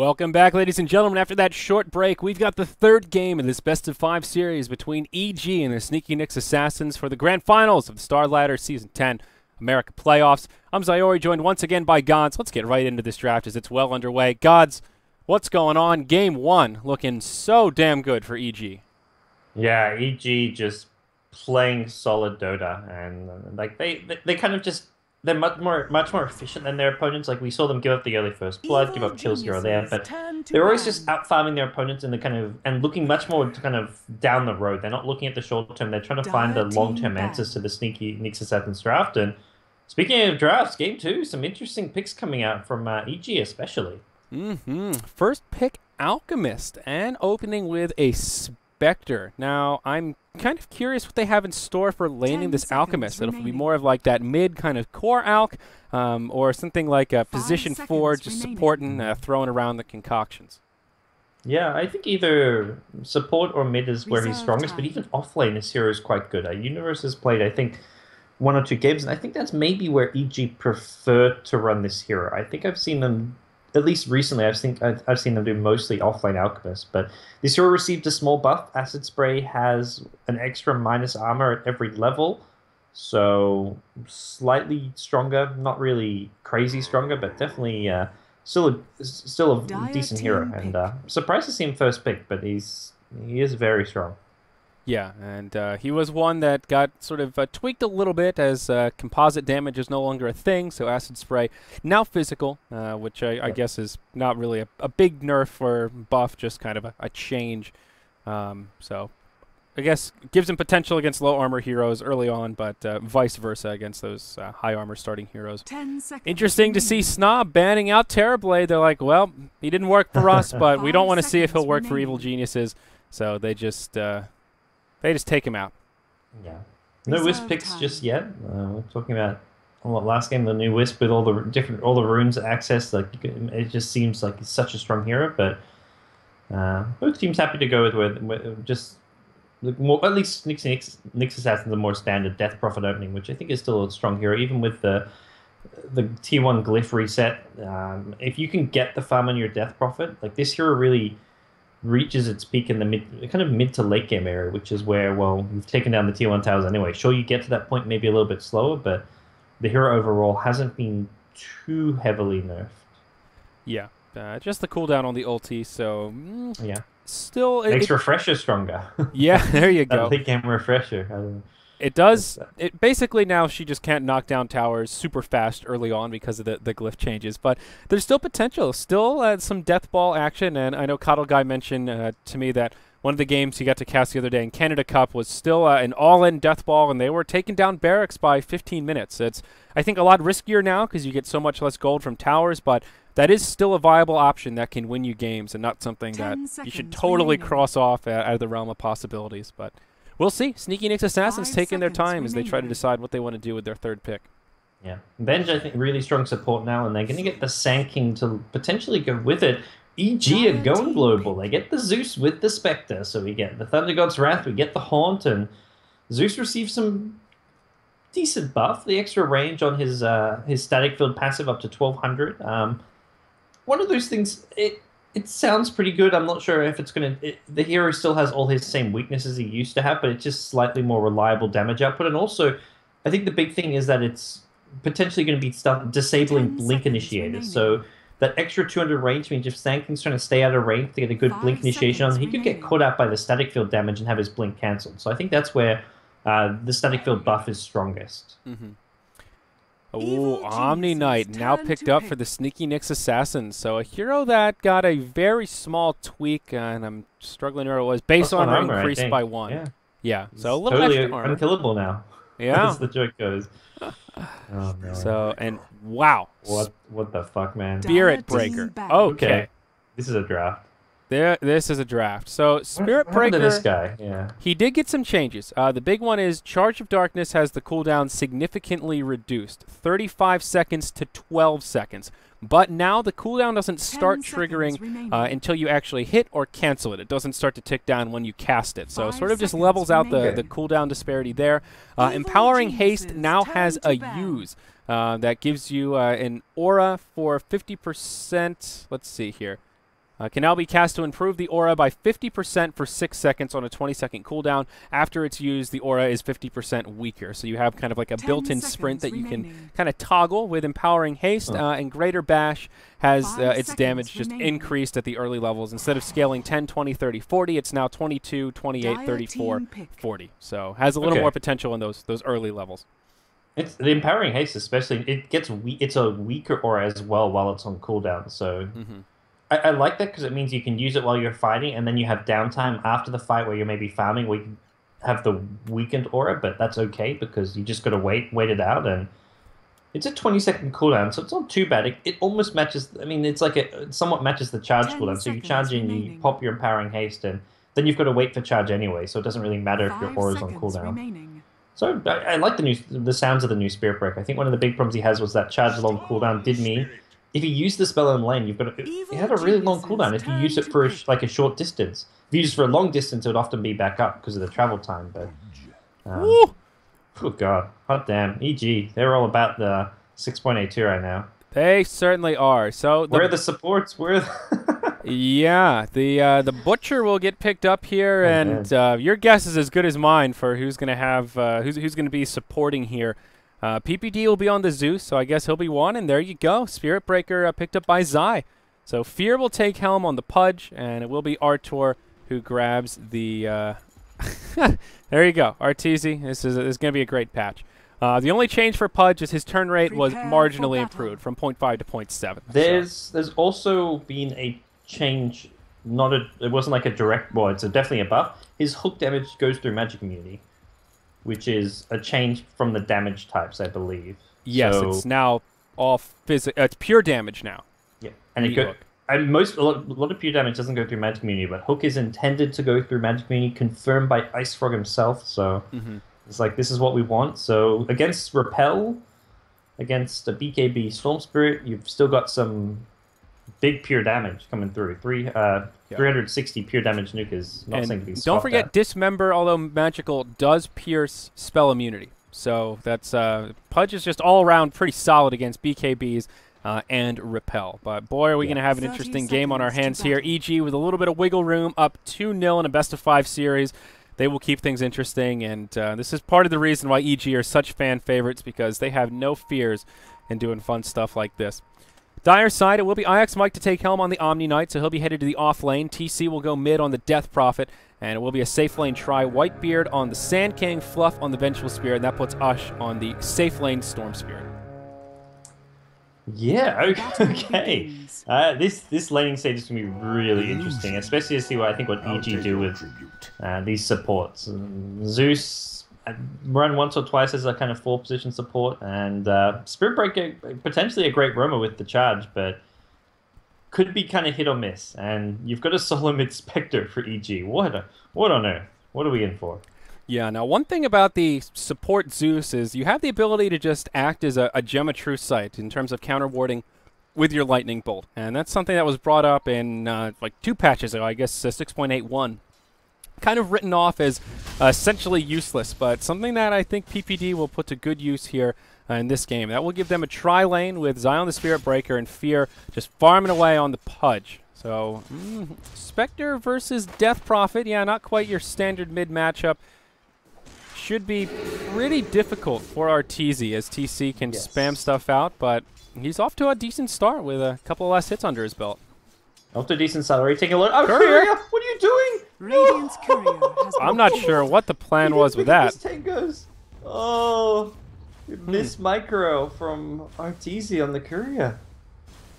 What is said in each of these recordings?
Welcome back, ladies and gentlemen. After that short break, we've got the third game in this best-of-5 series between EG and the Sneaky Nicks Assassins for the grand finals of the Starladder Season 10 America Playoffs. I'm Zyori, joined once again by Gods. Let's get right into this draft as it's well underway. Gods, what's going on? Game 1 looking so damn good for EG. Yeah, EG just playing solid Dota, and like they kind of just they're much more efficient than their opponents. Like we saw them give up the early first blood, give up kills here or there, but they're always just out farming their opponents in the kind of and looking much more to kind of down the road. They're not looking at the short term. They're trying to find the long term answers to the Sneaky Nicks Assassins draft. And speaking of drafts, game 2, some interesting picks coming out from EG especially. First pick, Alchemist, and opening with a Spectre. Now, I'm kind of curious what they have in store for landing this Alchemist. It'll be more of like that mid kind of core Alch, or something like a position 4, just supporting, throwing around the concoctions. Yeah, I think either support or mid is where he's strongest, but even offlane this hero is quite good. Universe has played, I think, 1 or 2 games, and I think that's maybe where EG prefer to run this hero. I think I've seen them, at least recently, I've seen them do mostly offlane Alchemist, but this hero received a small buff. Acid Spray has an extra minus armor at every level, so slightly stronger, not really crazy stronger, but definitely still a decent hero. And surprised to see him first pick, but he is very strong. Yeah, and he was one that got sort of tweaked a little bit as composite damage is no longer a thing, so Acid Spray now physical, which I guess is not really a big nerf or buff, just kind of a change. So I guess gives him potential against low armor heroes early on, but vice versa against those high armor starting heroes. Interesting to see SNA banning out Terrorblade. They're like, well, he didn't work for us, but we don't want to see if he'll work for Evil Geniuses, so they just take him out. Yeah. No Wisp picks just yet. We're talking about last game, the new Wisp with all the runes access. Like it just seems like it's such a strong hero. But both teams happy to go with just more. At least Nicks Assassins, the more standard Death Prophet opening, which I think is still a strong hero, even with the T1 glyph reset. If you can get the farm on your Death Prophet, like this hero really reaches its peak in the mid to late game area, which is where, well, you've taken down the tier 1 towers anyway. Sure, you get to that point maybe a little bit slower, but the hero overall hasn't been too heavily nerfed. Yeah, just the cooldown on the ulti, so yeah, still makes refresher stronger. Yeah, there you go. Late game refresher. It does. It basically now she just can't knock down towers super fast early on because of the glyph changes. But there's still potential, still some death ball action. And I know Coddle Guy mentioned to me that one of the games he got to cast the other day in Canada Cup was still an all-in death ball, and they were taking down barracks by 15 minutes. It's, I think, a lot riskier now because you get so much less gold from towers, but that is still a viable option that can win you games and not something that you should totally cross off out of the realm of possibilities. But we'll see. Sneaky Nicks Assassins taking their time as they try to decide what they want to do with their third pick. Yeah. Benj, I think, really strong support now, and they're going to get the Sand King to potentially go with it. EG are going global. They get the Zeus with the Spectre, so we get the Thunder God's Wrath, we get the Haunt, and Zeus receives some decent buff. The extra range on his static field passive up to 1200. One of those things, it sounds pretty good. I'm not sure if it's going to... The hero still has all his same weaknesses he used to have, but it's just slightly more reliable damage output. And also, I think the big thing is that it's potentially going to be disabling blink initiators. So that extra 200 range means if Sand King's trying to stay out of range to get a good blink initiation on, he could get caught out by the static field damage and have his blink cancelled. So I think that's where the static field buff is strongest. Oh, Omni Knight now picked up for the Sneaky Nicks Assassins. So a hero that got a very small tweak, and I'm struggling to remember what it was, base on armor increased by 1. Yeah, so a little totally extra armor. Unkillable now. Yeah. As the joke goes. Oh, no. So, and wow. What the fuck, man? Spirit Breaker. Okay. This is a draft. This is a draft. So Spirit what Breaker, to this guy? Yeah. he did get some changes. The big one is Charge of Darkness has the cooldown significantly reduced, 35 seconds to 12 seconds. But now the cooldown doesn't start triggering until you actually hit or cancel it. It doesn't start to tick down when you cast it. So it sort of just levels out the cooldown disparity there. Empowering Haste now has a use. That gives you an aura for 50%. Let's see here. Can now be cast to improve the aura by 50% for 6 seconds on a 20-second cooldown. After it's used, the aura is 50% weaker. So you have kind of like a built-in sprint that you can kind of toggle with Empowering Haste, and Greater Bash has its damage just increased at the early levels. Instead of scaling 10, 20, 30, 40, it's now 22, 28, 34, 40. So has a little more potential in those early levels. It's the Empowering Haste, especially. It's a weaker aura as well while it's on cooldown. So I like that because it means you can use it while you're fighting, and then you have downtime after the fight where you're maybe farming, where you can have the weakened aura. But that's okay because you just got to wait it out, and it's a 20-second cooldown, so it's not too bad. It almost matches. I mean, it's like it somewhat matches the charge cooldown. So you charge in, you pop your Empowering Haste, and then you've got to wait for charge anyway. So it doesn't really matter if your aura's on cooldown. So I like the sounds of the new Spirit Break. I think one of the big problems he has was that charge long cooldown did mean if you use the spell in lane, you have a really long cooldown if you use it for a short distance. If you use it for a long distance, it would often be back up because of the travel time. But oh god, hot damn, EG, they're all about the 6.82 right now. They certainly are. So where are the supports? Yeah, the Butcher will get picked up here, and your guess is as good as mine for who's going to have who's going to be supporting here. PPD will be on the Zeus, so I guess he'll be one, and there you go. Spirit Breaker picked up by Zai. So Fear will take Helm on the Pudge, and it will be Artor who grabs the... there you go, Arteezy. This is going to be a great patch. The only change for Pudge is his turn rate was marginally improved from 0.5 to 0.7. There's also been a change, it wasn't like a direct, well, it's definitely a buff. His hook damage goes through magic immunity, which is a change from the damage types, I believe. Yes, so, it's now all it's pure damage now. Yeah, and a lot of pure damage doesn't go through magic immunity, but hook is intended to go through magic immunity, confirmed by Ice Frog himself. So it's like this is what we want. So against Repel, against a BKB Storm Spirit, you've still got some big pure damage coming through. 360 pure damage nuke is not something to be scoffed Don't forget at. Dismember, although magical, does pierce spell immunity. So that's Pudge is just all around pretty solid against BKBs and Repel. But boy, are we going to have an interesting game on our hands here. EG with a little bit of wiggle room, up 2-0 in a best-of-5 series. They will keep things interesting, and this is part of the reason why EG are such fan favorites, because they have no fears in doing fun stuff like this. Dire side, it will be IX Mike to take Helm on the Omni Knight, so he'll be headed to the off lane. TC will go mid on the Death Prophet, and it will be a safe lane try. Whitebeard on the Sand King, Fluff on the Vengeful Spirit, and that puts Ush on the safe lane Storm Spirit. Yeah, okay. This laning stage is going to be really interesting, especially to see what EG do with these supports. Zeus run once or twice as a kind of 4-position support, and Spirit Breaker potentially a great roamer with the charge, but could be kind of hit or miss. And you've got a solo mid Spectre for EG. What on earth? What are we in for? Yeah, now one thing about the support Zeus is you have the ability to just act as a Gem of Truth Sight in terms of counter warding with your Lightning Bolt, and that's something that was brought up in like 2 patches ago, I guess 6.81. Kind of written off as essentially useless, but something that I think PPD will put to good use here in this game. That will give them a tri-lane with Zion the Spirit Breaker and Fear just farming away on the Pudge. So, Spectre versus Death Prophet, yeah, not quite your standard mid matchup. Should be pretty difficult for Arteezy as TC can spam stuff out, but he's off to a decent start with a couple of less hits under his belt. Off to a decent salary. Taking a look. Oh, Courier! What are you doing? Radiant's Courier has I'm not sure what the plan was with that. Tangos. Oh, Miss Micro from Arteezy on the Courier.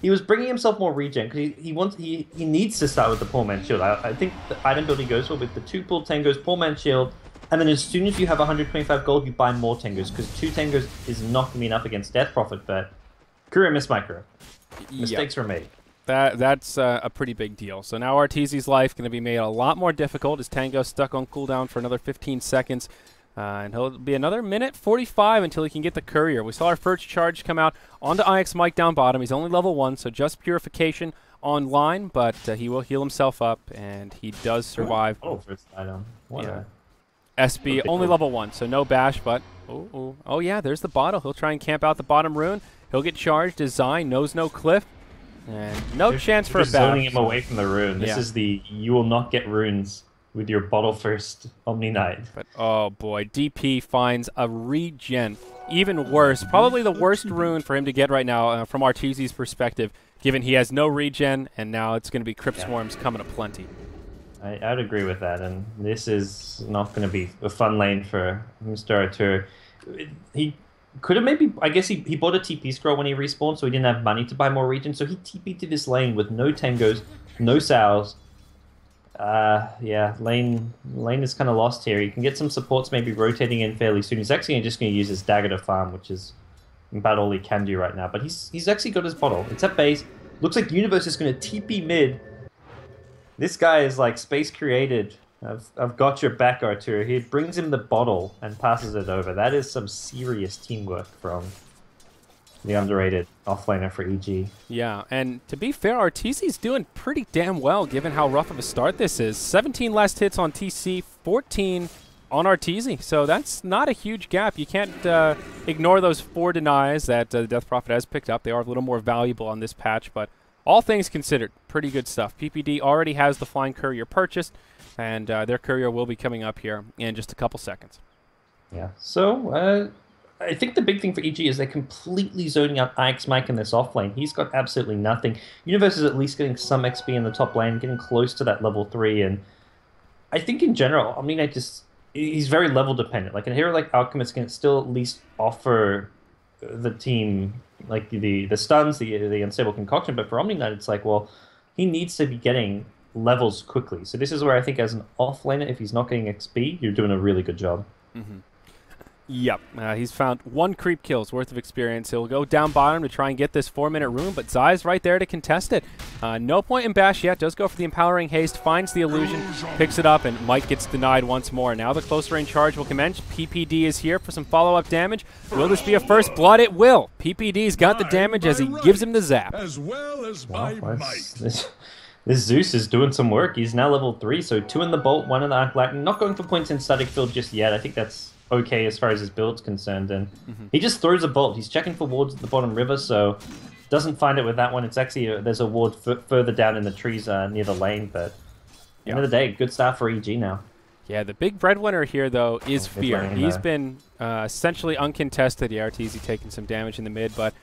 He was bringing himself more regen because he needs to start with the Poor Man's Shield. I think the item build he goes for with the 2 pull Tangos, Poor Man's Shield, and then as soon as you have 125 gold, you buy more Tangos, because 2 Tangos is not going to be enough against Death Prophet, but Courier Miss Micro. Mistakes were made. That's a pretty big deal. So now Arteezy's life going to be made a lot more difficult as Tango stuck on cooldown for another 15 seconds. And he'll be another minute 45 until he can get the Courier. We saw our first charge come out onto IX Mike down bottom. He's only level 1, so just Purification online, but he will heal himself up, and he does survive. Oh, first item. SB, only level 1, so no bash, but... Oh, yeah, there's the bottle. He'll try and camp out the bottom rune. He'll get charged. Design knows no cliff. And no chance for a just zoning bath. him away from the rune. This Yeah. is the you will not get runes with your bottle first Omni Knight. But oh boy, DP finds a regen. Even worse, probably the worst rune for him to get right now from Arteezy's perspective, given he has no regen, and now it's going to be Crypt Swarms coming aplenty. I'd agree with that, and this is not going to be a fun lane for Mr. Artur. He could have maybe, I guess he bought a TP scroll when he respawned, so he didn't have money to buy more regen, so he TP'd to this lane with no tangos, no sows. Yeah, lane is kind of lost here. He can get some supports maybe rotating in fairly soon. He's actually just going to use his dagger to farm, which is about all he can do right now. But he's actually got his bottle. It's at base. Looks like Universe is going to TP mid. This guy is like space created. I've got your back, Artur. He brings him the bottle and passes it over. That is some serious teamwork from the underrated offlaner for EG. Yeah, and to be fair, Arteezy's doing pretty damn well given how rough of a start this is. 17 last hits on TC, 14 on Arteezy. So that's not a huge gap. You can't ignore those 4 denies that the Death Prophet has picked up. They are a little more valuable on this patch, but all things considered, pretty good stuff. PPD already has the Flying Courier purchased, and their courier will be coming up here in just a couple seconds. Yeah, so I think the big thing for EG is they're completely zoning out Ike's Mike in this off lane. He's got absolutely nothing. Universe is at least getting some XP in the top lane, getting close to that level 3, and I think in general, I mean, he's very level dependent. Like a hero like Alchemist can still at least offer the team like the stuns, the unstable concoction, but for Omni Knight, it's like, well, he needs to be getting levels quickly. So this is where I think as an offlaner, if he's not getting XP, you're doing a really good job. Mm-hmm. Yep, he's found 1 creep kill's worth of experience. He'll go down bottom to try and get this 4-minute rune, but Zai's right there to contest it. No point in bash yet, does go for the Empowering Haste, finds the illusion, picks it up, and Mike gets denied once more. Now the close range charge will commence. PPD is here for some follow-up damage. Will this be a first blood? It will. PPD's got the damage as he gives him the zap. As well as by might. This Zeus is doing some work. He's now level 3, so 2 in the Bolt, 1 in the Arc Lightning. Not going for points in Static Field just yet. I think that's okay as far as his build's concerned, and he just throws a bolt. He's checking for wards at the bottom river, so doesn't find it with that one. It's actually there's a ward further down in the trees near the lane, but end of the day, good start for EG now. Yeah, the big breadwinner here, though, is Fear. He's been essentially uncontested. Yeah, Arteezy taking some damage in the mid, but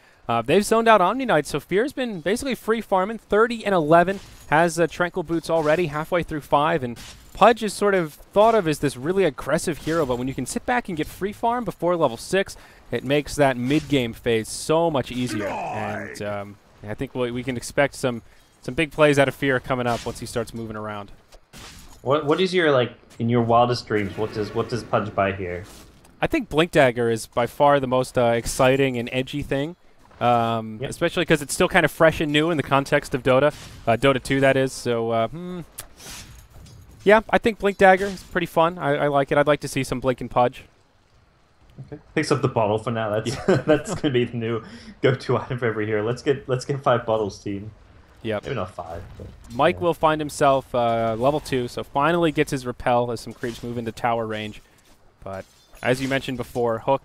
they've zoned out Omni Knight, so Fear's been basically free farming. 30 and 11, has Tranquil Boots already, halfway through 5, and Pudge is sort of thought of as this really aggressive hero, but when you can sit back and get free farm before level 6, it makes that mid-game phase so much easier. And I think we can expect some big plays out of Fear coming up once he starts moving around. What is your, like, in your wildest dreams, what does Pudge buy here? I think Blink Dagger is by far the most exciting and edgy thing. Especially because it's still kind of fresh and new in the context of Dota. Dota 2, that is. So, yeah, I think Blink Dagger is pretty fun. I like it. I'd like to see some Blink and Pudge. Okay. Picks up the bottle for now. That's that's gonna be the new go-to item for every hero. Let's get 5 bottles, team. Yep. Maybe not 5. But, Mike will find himself level 2, so finally gets his repel as some creeps move into tower range. But as you mentioned before, Hook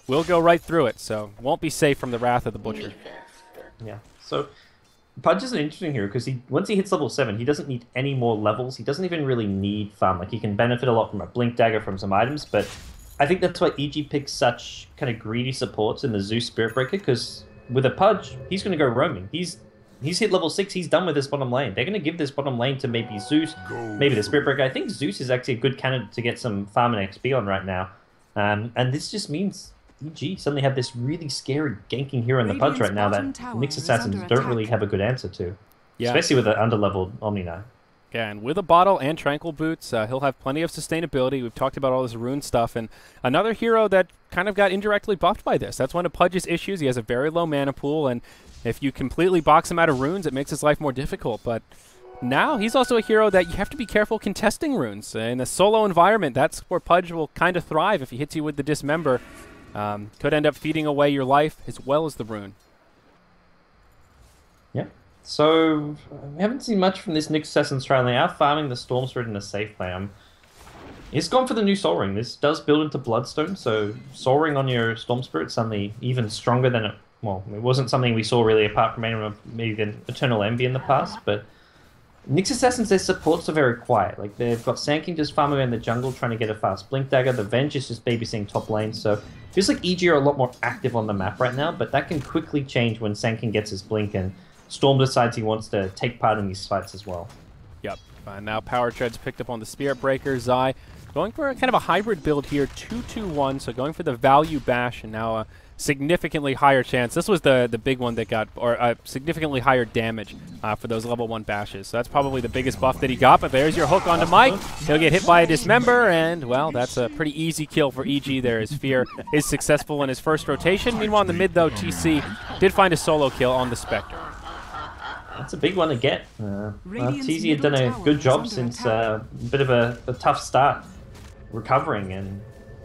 will go right through it, so won't be safe from the wrath of the Butcher. Yeah. So Pudge is an interesting hero because once he hits level 7, he doesn't need any more levels. He doesn't even really need farm. Like, he can benefit a lot from a Blink Dagger from some items, but I think that's why EG picks such kind of greedy supports in the Zeus Spirit Breaker, because with a Pudge, he's going to go roaming. He's hit level 6, he's done with this bottom lane. They're going to give this bottom lane to maybe Zeus, maybe the Spirit Breaker. I think Zeus is actually a good candidate to get some farm and XP on right now. And this just means EG suddenly have this really scary ganking hero in the Pudge right now that Nyx Assassins don't really have a good answer to. Yeah. Especially with an underleveled Omni Knight. Yeah, and with a bottle and Tranquil Boots, he'll have plenty of sustainability. We've talked about all this rune stuff, and another hero that kind of got indirectly buffed by this. That's one of Pudge's issues. He has a very low mana pool, and if you completely box him out of runes, it makes his life more difficult. But now he's also a hero that you have to be careful contesting runes. In a solo environment, that's where Pudge will kind of thrive. If he hits you with the Dismember, could end up feeding away your life as well as the rune. Yeah. So, we haven't seen much from this Nyx Assassin's trial. They are farming the Storm Spirit in a safe play. He's gone for the new Soul Ring. This does build into Bloodstone, so Soul Ring on your Storm Spirit is suddenly even stronger than it well, it wasn't something we saw really apart from anyone maybe even Eternal Envy in the past, but Nyx Assassins, their supports are very quiet. Like, they've got Sand King just farming in the jungle trying to get a fast Blink Dagger. The Venge is just babysitting top lane, so it feels like EG are a lot more active on the map right now, but that can quickly change when Sand King gets his Blink and Storm decides he wants to take part in these fights as well. Yep. Now Power Tread's picked up on the Spirit Breaker. Zai going for a kind of a hybrid build here, 2-2-1, so going for the value bash, and now a significantly higher chance. This was the big one that got, or significantly higher damage for those level 1 bashes. So that's probably the biggest buff that he got, but there's your hook onto Mike. He'll get hit by a Dismember, and, well, that's a pretty easy kill for EG there, as Fear is successful in his first rotation. Meanwhile, in the mid, though, TC did find a solo kill on the Spectre. That's a big one to get. TZ had done a good job since a bit of a tough start recovering, and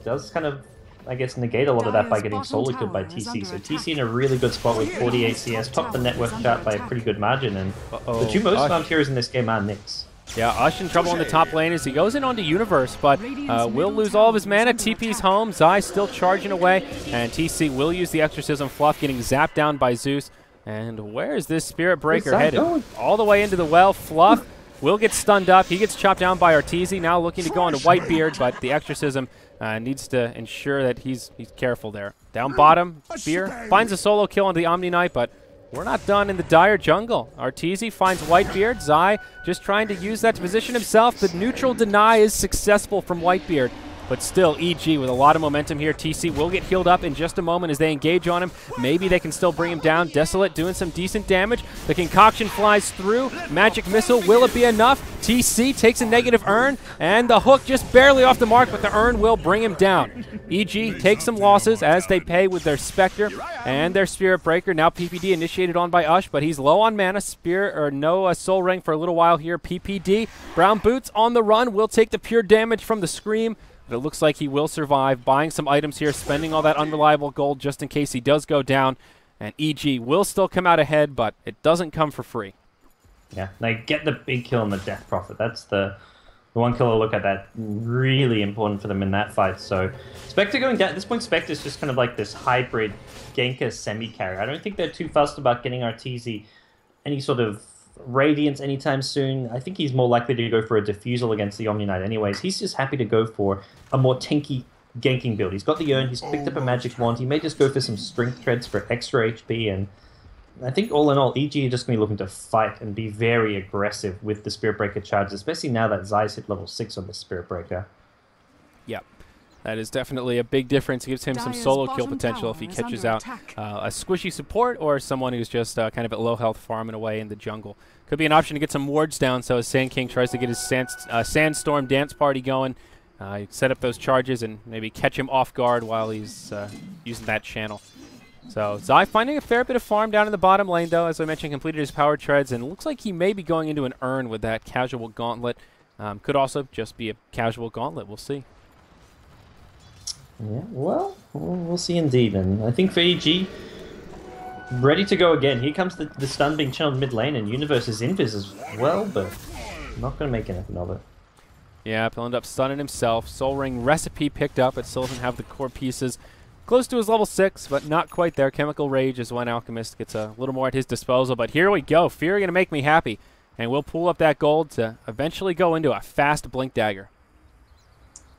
does kind of, I guess, negate a lot of that by getting solo killed by TC. So TC in a really good spot with 48 CS, topped the network chart by a pretty good margin, and the two most farmed heroes in this game are Nyx. Yeah, Ush in trouble in the top lane as he goes in onto Universe, but will lose all of his mana. TP's home. Zai still charging away, and TC will use the Exorcism Fluff, getting zapped down by Zeus. And where is this Spirit Breaker headed? All the way into the well. Fluff will get stunned up. He gets chopped down by Arteezy, now looking to go into Whitebeard, but the Exorcism needs to ensure that he's careful there. Down bottom, Fear finds a solo kill on the Omni Knight, but we're not done in the dire jungle. Arteezy finds Whitebeard. Zai just trying to use that to position himself. The neutral deny is successful from Whitebeard. But still, EG with a lot of momentum here. TC will get healed up in just a moment as they engage on him. Maybe they can still bring him down. Desolate doing some decent damage. The concoction flies through. Magic Missile, will it be enough? TC takes a negative Urn, and the hook just barely off the mark, but the Urn will bring him down. EG takes some losses as they pay with their Spectre and their Spirit Breaker. Now PPD initiated on by Ush, but he's low on mana. Spirit, or no Soul Ring for a little while here. PPD, Brown Boots on the run, will take the pure damage from the Scream. But it looks like he will survive, buying some items here, spending all that unreliable gold just in case he does go down. And EG will still come out ahead, but it doesn't come for free. Yeah, they get the big kill on the Death Prophet. That's the one kill to look at. That really important for them in that fight. So Spectre going down. At this point, Spectre's just kind of like this hybrid ganker semi-carry. I don't think they're too fussed about getting Arteezy any sort of Radiance anytime soon. I think he's more likely to go for a Diffusal against the Omni Knight anyways. He's just happy to go for a more tanky ganking build. He's got the Urn, he's picked up a Magic Wand, he may just go for some Strength Treads for extra HP, and I think all in all, EG are just going to be looking to fight and be very aggressive with the Spirit Breaker charges, especially now that Zai's hit level 6 on the Spirit Breaker. Yep. That is definitely a big difference. It gives him some solo kill potential if he catches out a squishy support or someone who's just kind of at low health farming away in the jungle. Could be an option to get some wards down, so as Sand King tries to get his Sandstorm dance party going, set up those charges and maybe catch him off guard while he's using that channel. So Zai finding a fair bit of farm down in the bottom lane, though. As I mentioned, completed his power treads, and it looks like he may be going into an Urn with that casual gauntlet. Could also just be a casual gauntlet. We'll see. Yeah, well, we'll see indeed. And I think for EG, ready to go again. Here comes the stun being channeled mid lane, and Universe is invis as well, but not going to make anything of it. Yeah, he'll end up stunning himself. Soul Ring recipe picked up, but still doesn't have the core pieces. Close to his level 6, but not quite there. Chemical Rage is when Alchemist gets a little more at his disposal, but here we go. Fear going to make me happy, and we'll pull up that gold to eventually go into a fast Blink Dagger.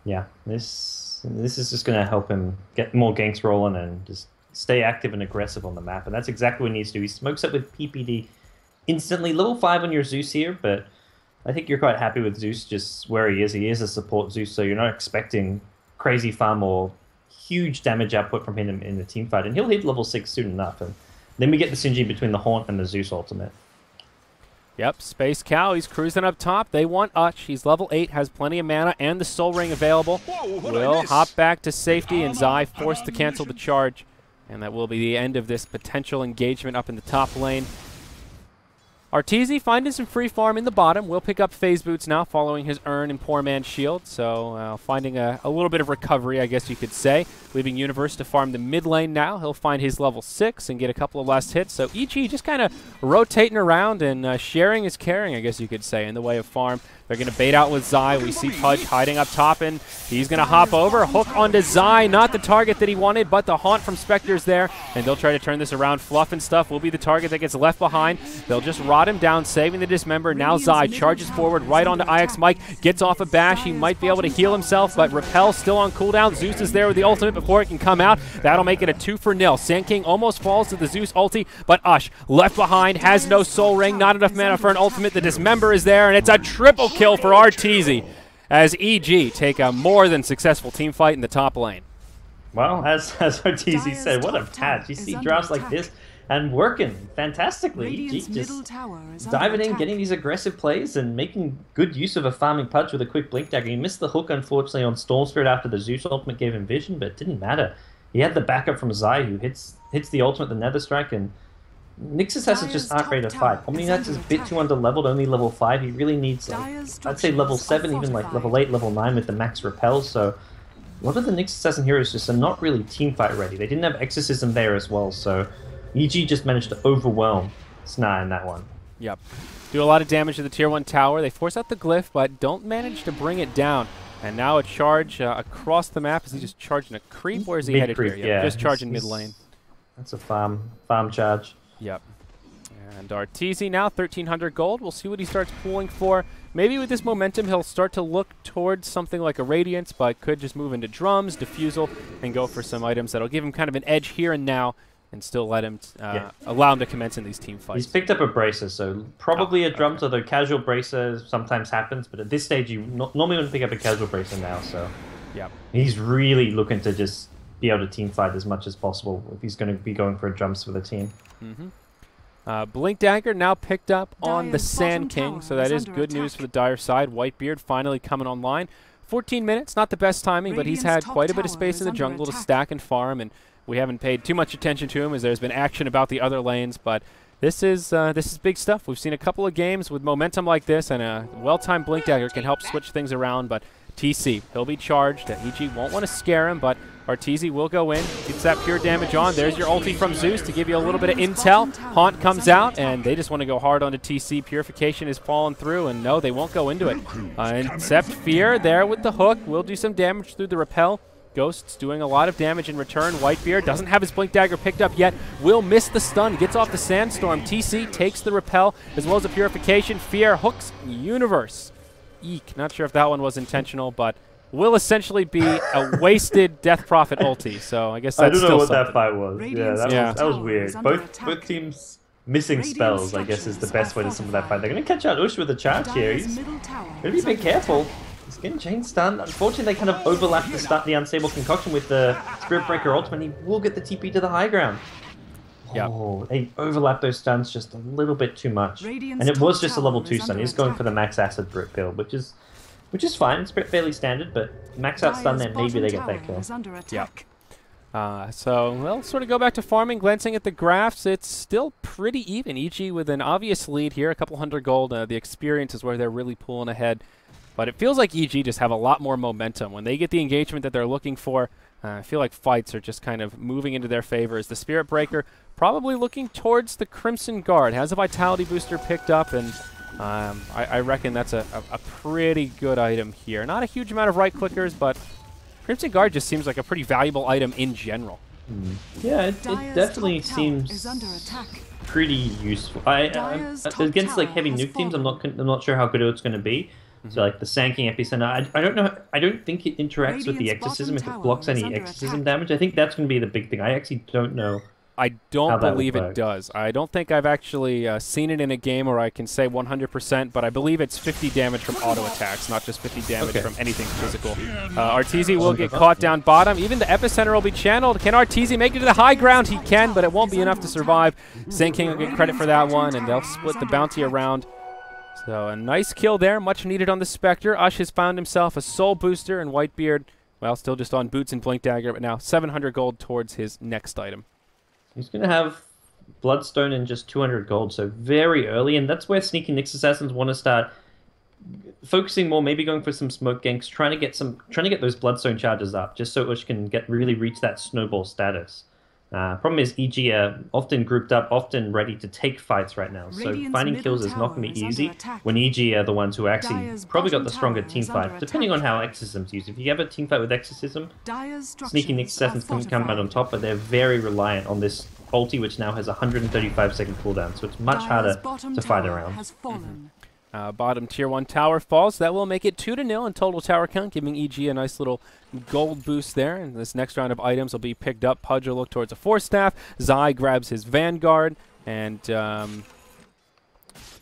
Yeah, this is just going to help him get more ganks rolling and just stay active and aggressive on the map, and that's exactly what he needs to do. He smokes up with PPD instantly. Level 5 on your Zeus here, but I think you're quite happy with Zeus just where he is. He is a support Zeus, so you're not expecting crazy farm or huge damage output from him in the team fight, and he'll hit level 6 soon enough, and then we get the synergy between the Haunt and the Zeus ultimate. Yep, Space Cow, he's cruising up top. They want Uch. He's level 8, has plenty of mana and the Soul Ring available. Will hop back to safety, and Zai forced to cancel the charge. And that will be the end of this potential engagement up in the top lane. Arteezy finding some free farm in the bottom. Will pick up Phase Boots now following his Urn and Poor Man's Shield. So finding a little bit of recovery, I guess you could say. Leaving Universe to farm the mid lane now. He'll find his level 6 and get a couple of last hits. So EG just kind of rotating around and sharing is caring, I guess you could say, in the way of farm. They're going to bait out with Zai. We see Pudge hiding up top, and he's going to hop over. Hook onto Zai. Not the target that he wanted, but the haunt from Spectre's there, and they'll try to turn this around. Fluff and Stuff will be the target that gets left behind. They'll just rot him down, saving the Dismember. Now Zai charges forward right onto IX Mike, gets off a bash. He might be able to heal himself, but Repel still on cooldown. Zeus is there with the ultimate before it can come out. That'll make it a 2-0. Sand King almost falls to the Zeus ulti, but Ush left behind, has no soul ring, not enough mana for an ultimate. The Dismember is there, and it's a triple kill for Arteezy as EG take a more than successful team fight in the top lane. Well, as Arteezy said, what a patch. You see drafts like this and working fantastically. EG just diving in, getting these aggressive plays and making good use of a farming Pudge with a quick Blink Dagger. He missed the hook, unfortunately, on Storm Spirit after the Zeus ultimate gave him vision, but it didn't matter. He had the backup from Zai, who hits the ultimate, the Nether Strike, and Nyx Assassins just aren't ready to fight. Omniax is a bit too under-leveled, only level 5. He really needs, I'd say level 7, even like level 8, level 9 with the max repels. So a lot of the Nyx Assassin heroes just are not really team fight ready. They didn't have Exorcism there as well, so EG just managed to overwhelm SNA in that one. Yep. Do a lot of damage to the tier 1 tower. They force out the glyph, but don't manage to bring it down. And now a charge across the map. Is he just charging a creep? Where is he Mid headed creep, here? yeah. Just charging mid lane. That's a farm charge. Yep. And Arteezy now, 1,300 gold. We'll see what he starts pooling for. Maybe with this momentum, he'll start to look towards something like a Radiance, but could just move into Drums, Diffusal, and go for some items that'll give him kind of an edge here and now, and still let him allow him to commence in these team fights. He's picked up a Bracer, so probably a Drums, although casual Bracer sometimes happens, but at this stage you normally wouldn't pick up a casual Bracer now, so yep. He's really looking to just be able to team fight as much as possible if he's going to be going for a Drums for the team. Blink Dagger now picked up on the Sand King, so that is good news for the Dire side. Whitebeard finally coming online. 14 minutes, not the best timing, but he's had quite a bit of space in the jungle to stack and farm, and we haven't paid too much attention to him as there's been action about the other lanes, but this is big stuff. We've seen a couple of games with momentum like this, and a well-timed Blink Dagger can help switch things around, but TC, he'll be charged. EG won't want to scare him, but Arteezy will go in, gets that pure damage on. There's your ulti from Zeus to give you a little bit of intel. Haunt comes out, and they just want to go hard onto TC. Purification is falling through, and no, they won't go into it. Except Fear there with the hook. Will do some damage through the repel. Ghost's doing a lot of damage in return. Whitebeard doesn't have his Blink Dagger picked up yet. Will miss the stun, gets off the Sandstorm. TC takes the repel as well as the Purification. Fear hooks Universe. Eek, not sure if that one was intentional, but will essentially be a wasted Death Prophet ulti, so I guess that's I don't know what something. that fight was. That was weird. Both teams missing spells, I guess, is the best way to sum up that fight. They're going to catch out Ush with a charge here. He's going to be a bit careful. He's getting chain stunned. Unfortunately, they kind of overlap the Unstable Concoction with the Spirit Breaker ultimate. He will get the TP to the high ground. Yep. Oh, they overlap those stuns just a little bit too much. And it was just a level 2 stun. He's going for the max acid build, which is fine. It's fairly standard, but max out stun there, maybe they get that kill. Yeah. So we'll sort of go back to farming, glancing at the graphs. It's still pretty even. EG with an obvious lead here, a couple hundred gold. The experience is where they're really pulling ahead. But it feels like EG just have a lot more momentum. When they get the engagement that they're looking for, I feel like fights are just kind of moving into their favor as the Spirit Breaker probably looking towards the Crimson Guard. Has a Vitality Booster picked up, and I reckon that's a pretty good item here. Not a huge amount of right-clickers, but Crimson Guard just seems like a pretty valuable item in general. Yeah, it definitely seems pretty useful. Against like heavy nuke teams, I'm not sure how good it's going to be. So like the Sand King Epicenter, I don't know. I don't think it interacts with the Exorcism if it blocks any Exorcism damage. I think that's going to be the big thing. I actually don't know. I don't believe it does. I don't think I've actually seen it in a game where I can say 100%, but I believe it's 50 damage from auto attacks, not just 50 damage from anything physical. Arteezy will get caught down bottom. Even the Epicenter will be channeled. Can Arteezy make it to the high ground? He can, but it won't be enough to survive. Sand King will get credit for that one, and they'll split the bounty around. So a nice kill there, much needed on the Spectre. Ush has found himself a soul booster, and Whitebeard, well, still just on boots and Blink Dagger, but now 700 gold towards his next item. He's going to have Bloodstone and just 200 gold, so very early, and that's where Sneaky Nyx Assassins want to start focusing more, maybe going for some smoke ganks, trying to get those Bloodstone charges up, just so Ush can really reach that snowball status. Problem is, EG are often grouped up, often ready to take fights right now. So Radiant's finding middle kills is not going to be tower is easy under attack. when EG are the ones who actually Dire's probably got bottom the stronger tower team is under fight, depending on attack. how Exorcism's used. If you have a team fight with Exorcism, Dire's Sneaky structures Nick's are Assassins can come out on fortified. top, but they're very reliant on this ulti, which now has a 135-second cooldown, so it's much Dire's harder bottom to fight tower around. has fallen. Bottom tier 1 tower falls. That will make it 2-0 in total tower count, giving EG a nice little gold boost there. And this next round of items will be picked up. Pudge will look towards a Force Staff. Zai grabs his Vanguard. And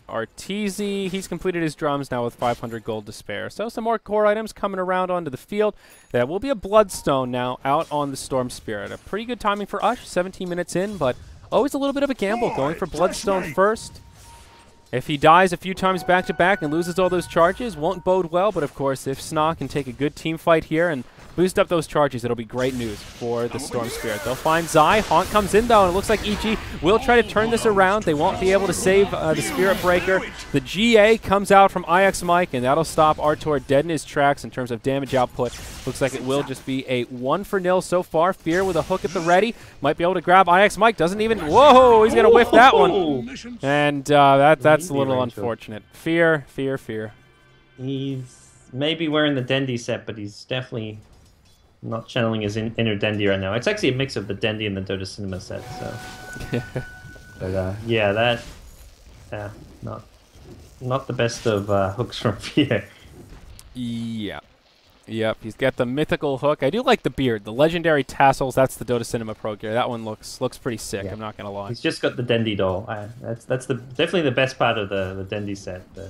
Arteezy, he's completed his drums now with 500 gold to spare. So some more core items coming around onto the field. That will be a Bloodstone now out on the Storm Spirit. A pretty good timing for Ush, 17 minutes in, but always a little bit of a gamble going for Bloodstone first. If he dies a few times back-to-back and loses all those charges, won't bode well. But, of course, if SNA can take a good team fight here and boost up those charges, it'll be great news for the Storm Spirit. They'll find Zai. Haunt comes in, though, and it looks like EG will try to turn this around. They won't be able to save the Spirit Breaker. The GA comes out from IX Mike, and that'll stop Artor dead in his tracks in terms of damage output. Looks like it will just be a 1-0 so far. Fear with a hook at the ready. Might be able to grab IX Mike. Doesn't even... Whoa! He's going to whiff that one. And that's a little unfortunate. Fear. He's maybe wearing the Dendi set, but he's definitely not channeling his inner Dendi right now. It's actually a mix of the Dendi and the Dota Cinema set, so... but, yeah, that... not the best of hooks from Fear. Yeah. Yep, he's got the mythical hook. I do like the beard. The legendary tassels, that's the Dota Cinema Pro gear. That one looks pretty sick, Yeah. I'm not going to lie. He's just got the Dendi doll. That's definitely the best part of the Dendi set. But...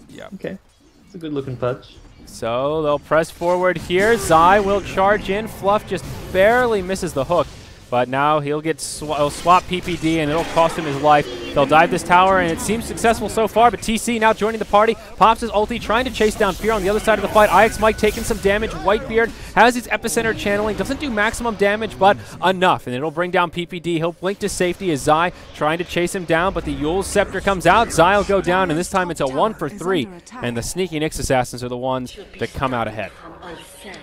Yeah. Okay. It's a good looking Pudge. So they'll press forward here. Zai will charge in. Fluff just barely misses the hook. But now he'll get he'll swap PPD, and it'll cost him his life. They'll dive this tower, and it seems successful so far. But TC now joining the party, pops his ulti, trying to chase down Fear on the other side of the fight. IX Mike taking some damage. Whitebeard has his epicenter channeling. Doesn't do maximum damage, but enough. And it'll bring down PPD. He'll blink to safety as Zai trying to chase him down, but the Yule's Scepter comes out. Zai will go down, and this time it's a 1-for-3. And the Sneaky Nyx Assassins are the ones that come out ahead.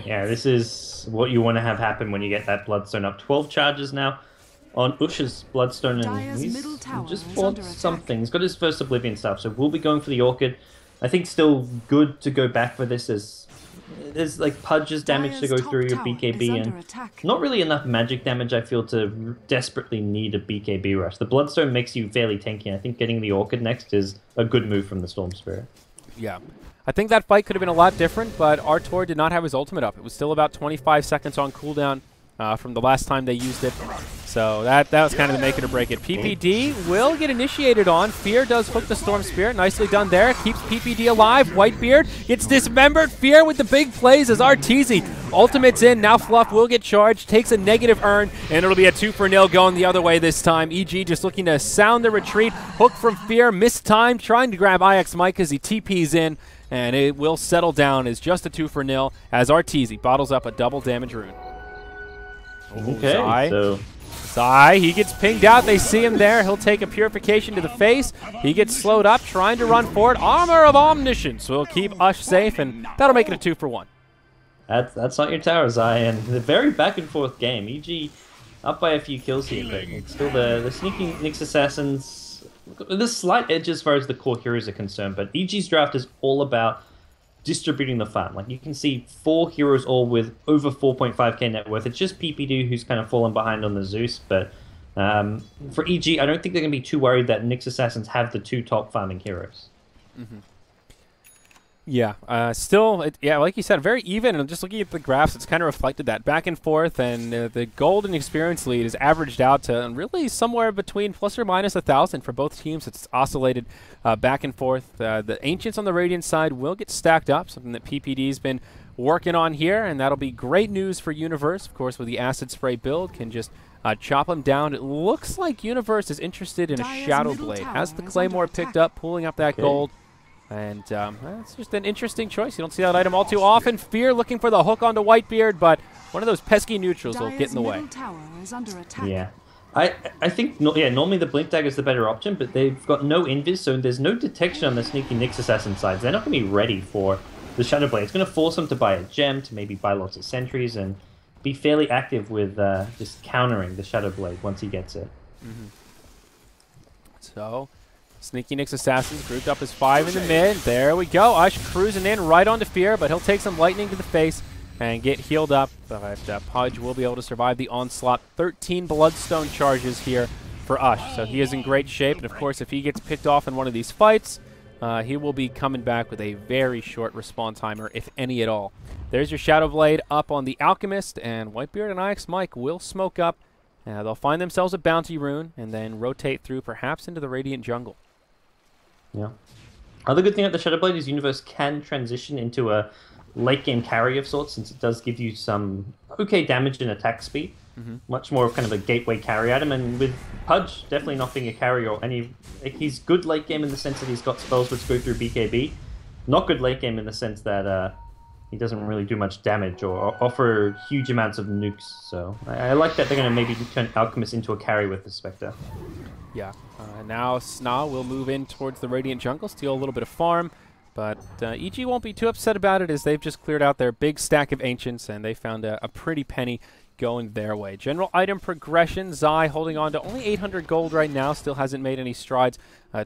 Yeah, this is what you want to have happen when you get that Bloodstone up. 12 charges now on Ush's Bloodstone, and Dire's he's middle tower just is fought under attack. something. He's got his first Oblivion stuff, so we'll be going for the Orchid. I think still good to go back for this, as there's like Pudge's damage to go Dire's through your top tower is BKB, under and attack. not really enough magic damage, I feel, to desperately need a BKB rush. The Bloodstone makes you fairly tanky, and I think getting the Orchid next is a good move from the Storm Spirit. Yeah. I think that fight could have been a lot different, but Artor did not have his ultimate up. It was still about 25 seconds on cooldown from the last time they used it. So that was kind of the make it or break it. PPD will get initiated on. Fear does hook the Storm Spirit. Nicely done there. Keeps PPD alive. Whitebeard gets dismembered. Fear with the big plays as Arteezy. Ultimate's in. Now Fluff will get charged. Takes a negative earn, and it'll be a 2-0 going the other way this time. EG just looking to sound the retreat. Hook from Fear. Missed time. Trying to grab IX Mike as he TPs in. And it will settle down as just a 2-0 as Arteezy bottles up a double damage rune. Okay, Zai. so... Zai, he gets pinged out. They see him there. He'll take a purification to the face. He gets slowed up, trying to run forward. Armor of Omniscience will keep Ush safe, and that'll make it a 2-for-1. That's not your tower, Zai, and the very back and forth game. EG up by a few kills here, but it's still the Sneaky Nyx Assassins. There's slight edge as far as the core heroes are concerned, but EG's draft is all about distributing the farm. Like, you can see 4 heroes all with over 4.5k net worth. It's just PPD who's kind of fallen behind on the Zeus, but for EG, I don't think they're going to be too worried that Nyx Assassins have the 2 top farming heroes. Mm-hmm. Yeah, still, yeah, like you said, very even, and just looking at the graphs, it's kind of reflected that back and forth, and the gold and experience lead is averaged out to really somewhere between plus or minus 1,000 for both teams. It's oscillated back and forth. The Ancients on the Radiant side will get stacked up, something that PPD's been working on here, and that'll be great news for Universe. Of course, with the Acid Spray build, can just chop them down. It looks like Universe is interested in a Dire's Shadow middle Blade. tower Has the is Claymore under picked attack. up, pulling up that gold. And it's just an interesting choice. You don't see that item all too often. Fear looking for the hook onto Whitebeard, but one of those pesky neutrals will get in the way. Dire's middle tower is under attack. Yeah. I think, normally the Blink Dagger is the better option, but they've got no invis, so there's no detection on the Sneaky Nyx Assassin sides. They're not going to be ready for the Shadow Blade. It's going to force them to buy a gem, to maybe buy lots of sentries, and be fairly active with just countering the Shadow Blade once he gets it. So, Sneaky Nick's Assassins grouped up as 5 in the mid. There we go. Ush cruising in right onto Fear, but he'll take some lightning to the face and get healed up. But Pudge will be able to survive the onslaught. 13 Bloodstone charges here for Ush, so he is in great shape. And of course, if he gets picked off in one of these fights, he will be coming back with a very short respawn timer, if any at all. There's your Shadow Blade up on the Alchemist, and Whitebeard and IX Mike will smoke up. They'll find themselves a Bounty Rune, and then rotate through perhaps into the Radiant Jungle. Yeah. Other good thing about the Shadow Blade is Universe can transition into a late game carry of sorts, since it does give you some okay damage and attack speed. Much more of kind of a gateway carry item, and with Pudge definitely not being a carry or any... He's good late game in the sense that he's got spells which go through BKB. Not good late game in the sense that he doesn't really do much damage or offer huge amounts of nukes. So I like that they're going to maybe turn Alchemist into a carry with the Spectre. Yeah. Now SNA will move in towards the Radiant Jungle, steal a little bit of farm. But EG won't be too upset about it, as they've just cleared out their big stack of Ancients, and they found a pretty penny going their way. General item progression, Zai holding on to only 800 gold right now, still hasn't made any strides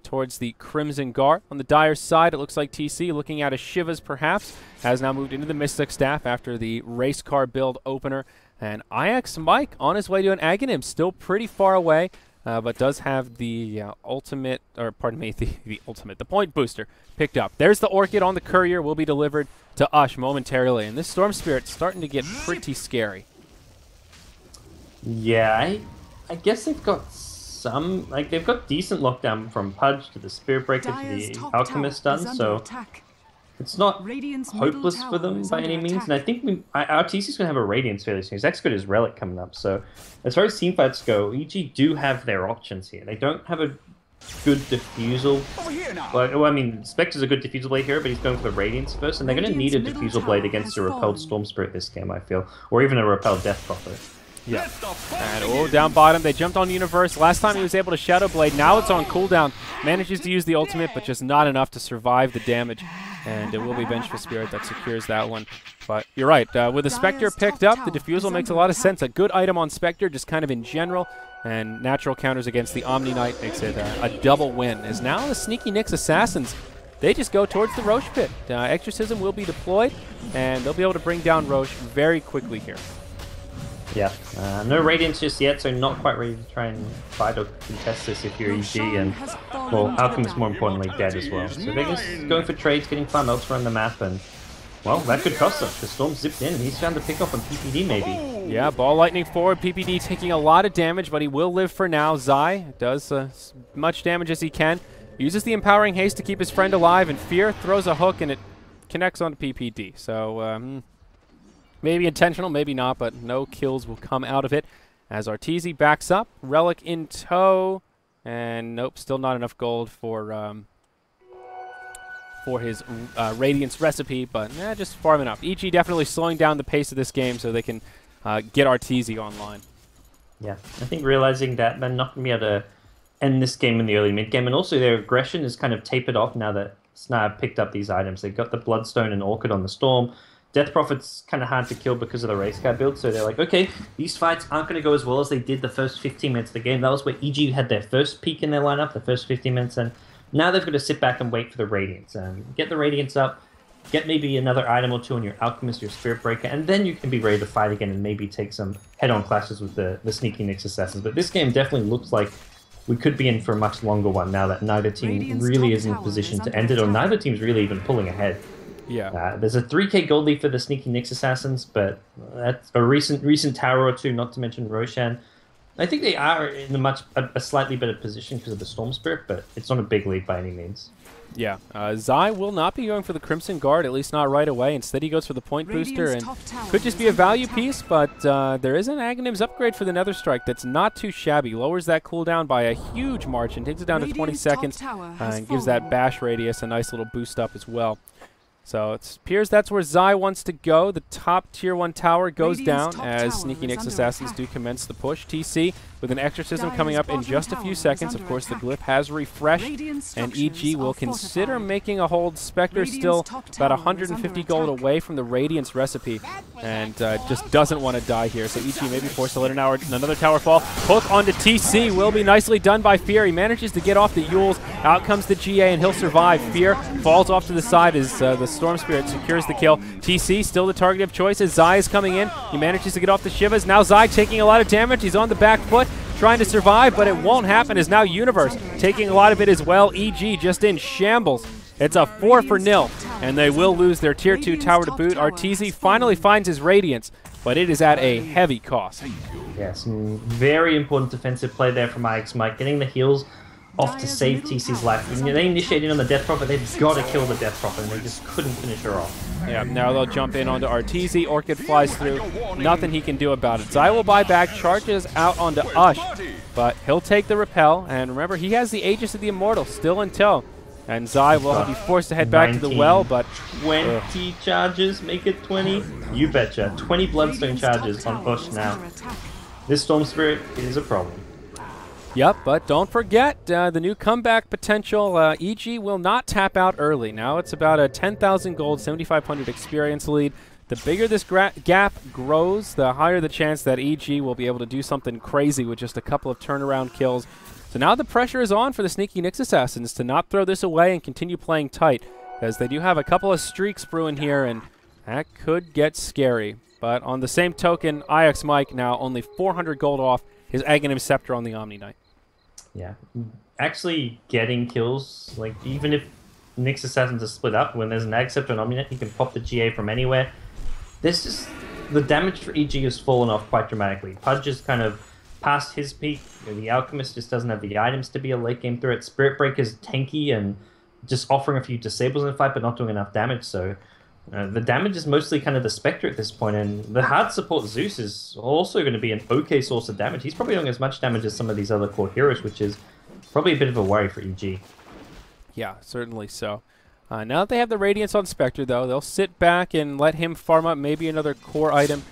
towards the Crimson Guard. On the Dire side, it looks like TC, looking at a Shivas perhaps, has now moved into the Mystic Staff after the race car build opener. And IX Mike on his way to an Aghanim, still pretty far away. But does have the ultimate, or pardon me, the point booster picked up. There's the Orchid on the Courier, will be delivered to Ush momentarily. And this Storm Spirit's starting to get pretty scary. Yeah, I guess they've got some, like, they've got decent lockdown from Pudge to the Spirit Breaker to the Alchemist done, so it's not hopeless for them by any means. And I think our TC's going to have a Radiance fairly soon. He's got his Relic coming up, so as far as teamfights go, EG do have their options here. They don't have a good Diffusal. Well, I mean, Spectre's a good Diffusal Blade here, but he's going for the Radiance first, and they're going to need a Diffusal Blade against a Repelled Storm Spirit this game, I feel, or even a Repelled Death Prophet. Yeah. And down bottom, they jumped on Universe. Last time he was able to Shadow Blade. Now it's on cooldown. Manages to use the ultimate, but just not enough to survive the damage. And it will be Vengeful Spirit that secures that one. But you're right. With the Spectre picked up, the Diffusal makes a lot of sense. A good item on Spectre, just kind of in general. And natural counters against the Omni Knight makes it a double win. As now the Sneaky Nick's Assassins, they just go towards the Roche pit. Exorcism will be deployed, and they'll be able to bring down Roche very quickly here. Yeah, no Radiance just yet, so not quite ready to try and fight or contest this if you're EG, and, well, Alchemist more importantly dead as well. So they're just going for trades, getting farm elsewhere on the map, and, well, that could cost them. The Storm zipped in, and he's found the pick off on PPD maybe. Yeah, Ball Lightning forward, PPD taking a lot of damage, but he will live for now. Zai does as much damage as he can, uses the Empowering Haste to keep his friend alive, and Fear throws a hook, and it connects onto PPD. So, maybe intentional, maybe not, but no kills will come out of it as Arteezy backs up. Relic in tow, and nope, still not enough gold for his Radiance recipe, but just farm enough. EG definitely slowing down the pace of this game so they can get Arteezy online. Yeah, I think realizing that they're not going to be able to end this game in the early mid game, and also their aggression is kind of tapered off now that SNA picked up these items. They've got the Bloodstone and Orchid on the Storm. Death Prophet's kind of hard to kill because of the race car build, so they're like, okay, these fights aren't going to go as well as they did the first 15 minutes of the game. That was where EG had their first peak in their lineup, the first 15 minutes, and now they've got to sit back and wait for the Radiance. Get the Radiance up, get maybe another item or two on your Alchemist, your Spirit Breaker, and then you can be ready to fight again and maybe take some head-on clashes with the Sneaky Nick's Assassins. But this game definitely looks like we could be in for a much longer one now that neither team really is in a position to end it, or neither team's really even pulling ahead. Yeah. There's a 3k gold lead for the Sneaky Nick's Assassins, but that's a recent tower or two, not to mention Roshan. I think they are in a slightly better position because of the Storm Spirit, but it's not a big lead by any means. Yeah. Zai will not be going for the Crimson Guard, at least not right away. Instead, he goes for the point booster, and could just be a value piece, but there is an Aghanim's upgrade for the Nether Strike that's not too shabby. Lowers that cooldown by a huge margin, takes it down to 20 seconds, and gives that bash radius a nice little boost up as well. So it appears that's where Zai wants to go. The top tier 1 tower goes Radiant's down top as tower Sneaky is Nyx under Assassins attack. do commence the push. TC with an exorcism Dire's coming up in bottom just a tower few is seconds. Of under course, the attack. glyph has refreshed, Radiant and structures EG will are consider fortified. making a hold. Spectre Radiant's still top about tower is 150 under gold attack. away from the Radiance recipe, and just doesn't want to die here. So EG may be forced to let another tower fall. Hook onto TC will be nicely done by Fear. He manages to get off the Yules. Out comes the GA, and he'll survive. Fear falls off to the side as the Storm Spirit secures the kill. TC still the target of choice as Zai is coming in. He manages to get off the Shivas. Now Zai taking a lot of damage. He's on the back foot, trying to survive, but it won't happen as now Universe taking a lot of it as well. EG just in shambles. It's a 4-0, and they will lose their tier 2 tower to boot. Arteezy finally finds his Radiance, but it is at a heavy cost. Yeah, some very important defensive play there from IX Mike, getting the heals off to save TC's life. When they initiated on the Death Prophet, they've got to kill the Death Prophet, and they just couldn't finish her off. Yeah, now they'll jump in onto Arteezy. Orchid flies through. Nothing he can do about it. Zai will buy back, charges out onto Ush, but he'll take the repel. And remember, he has the Aegis of the Immortal still in tow. And Zai will be forced to head back to the well, but 20 charges, make it 20. You betcha. 20 Bloodstone Radiant's top charges on tower Ush is now. under attack. This Storm Spirit is a problem. Yep, but don't forget the new comeback potential. EG will not tap out early. Now it's about a 10,000 gold, 7,500 experience lead. The bigger this gap grows, the higher the chance that EG will be able to do something crazy with just a couple of turnaround kills. So now the pressure is on for the Sneaky Nyx Assassins to not throw this away and continue playing tight, as they do have a couple of streaks brewing here, and that could get scary. But on the same token, IX Mike now only 400 gold off his Aghanim Scepter on the Omni Knight. Yeah. Actually getting kills, like even if Nyx Assassins are split up, when there's an Ag Scepter and Omni Knight, you can pop the GA from anywhere. This is the damage for EG has fallen off quite dramatically. Pudge is kind of past his peak. The Alchemist just doesn't have the items to be a late game threat. Spirit Breaker's tanky and just offering a few disables in the fight, but not doing enough damage. So the damage is mostly kind of the Spectre at this point, and the hard support Zeus is also going to be an okay source of damage. He's probably doing as much damage as some of these other core heroes, which is probably a bit of a worry for EG. Yeah, certainly so. Now that they have the Radiance on Spectre, though, they'll sit back and let him farm up maybe another core item.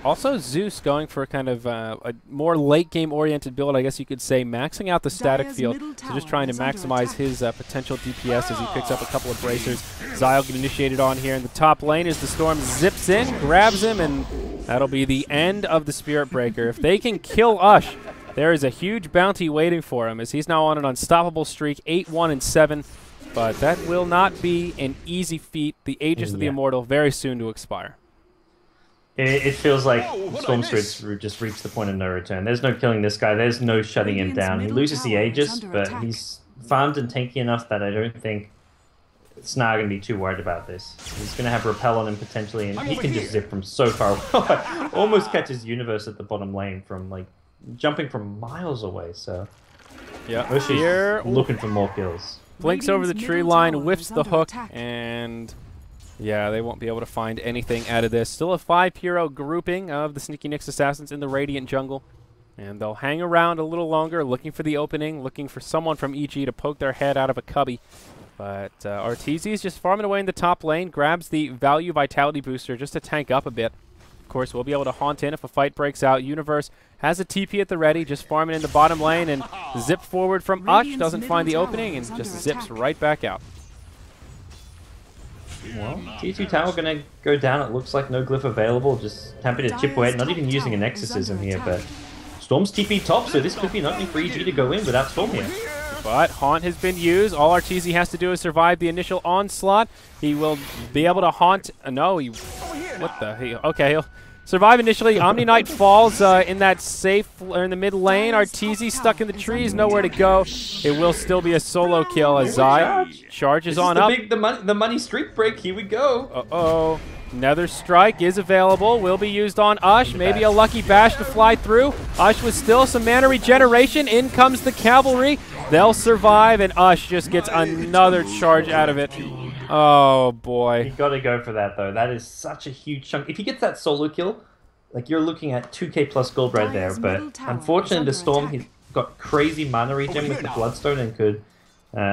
Also, Zeus going for kind of a more late-game oriented build, I guess you could say, maxing out the static Dire's field. middle So just tower trying to is under maximize attack. his potential DPS as he picks up a couple of bracers. Zai will get initiated on here in the top lane as the Storm zips in, grabs him, and that'll be the end of the Spirit Breaker. If they can kill Ush, there is a huge bounty waiting for him, as he's now on an unstoppable streak, 8-1-7. But that will not be an easy feat. The Aegis of the Immortal very soon to expire. It feels like Storm Spirit's just reached the point of no return. There's no killing this guy. There's no shutting him Radiant's down. He middle loses the tower is Aegis, under but attack. he's farmed and tanky enough that I don't think SNA going to be too worried about this. He's going to have Repel on him potentially, and he can just zip from so far away. Almost catches Universe at the bottom lane from, like, jumping from miles away, so... Yeah, Ush here is looking for more kills. blinks over the Radiant's tree middle line, tower whiffs is the under hook, attack. and yeah, they won't be able to find anything out of this. Still a 5-hero grouping of the Sneaky Nyx Assassins in the Radiant jungle, and they'll hang around a little longer, looking for the opening, looking for someone from EG to poke their head out of a cubby. But Arteezy is just farming away in the top lane, grabs the value vitality booster just to tank up a bit. Of course, we'll be able to haunt in if a fight breaks out. Universe has a TP at the ready, just farming in the bottom lane, and zip forward from Ush, Radiant's doesn't find the middle opening, tower and is just under zips attack. right back out. Well, T2 Tower going to go down. It looks like no glyph available. Just happy to chip away. Not even using an exorcism here, but Storm's TP top, so this could be an opening for EG to go in without Storm here. But Haunt has been used. All Arteezy has to do is survive the initial onslaught. He will be able to haunt. No, he. What the? Okay, he'll survive initially. Omni Knight falls in that safe or in the mid lane. Arteezy stuck in the trees, nowhere to go. It will still be a solo kill as Zai charges on up. The money streak break. Here we go. Uh-oh. Another strike is available. Will be used on Ush. Maybe a lucky bash to fly through. Ush with still some mana regeneration. In comes the cavalry. They'll survive, and Ush just gets another charge out of it. Oh, You boy. got to go for that, though. That is such a huge chunk. If he gets that solo kill, like, you're looking at 2k plus gold right there. Dire's But middle tower unfortunately, the is Storm, under he's got crazy mana regen with the Bloodstone and could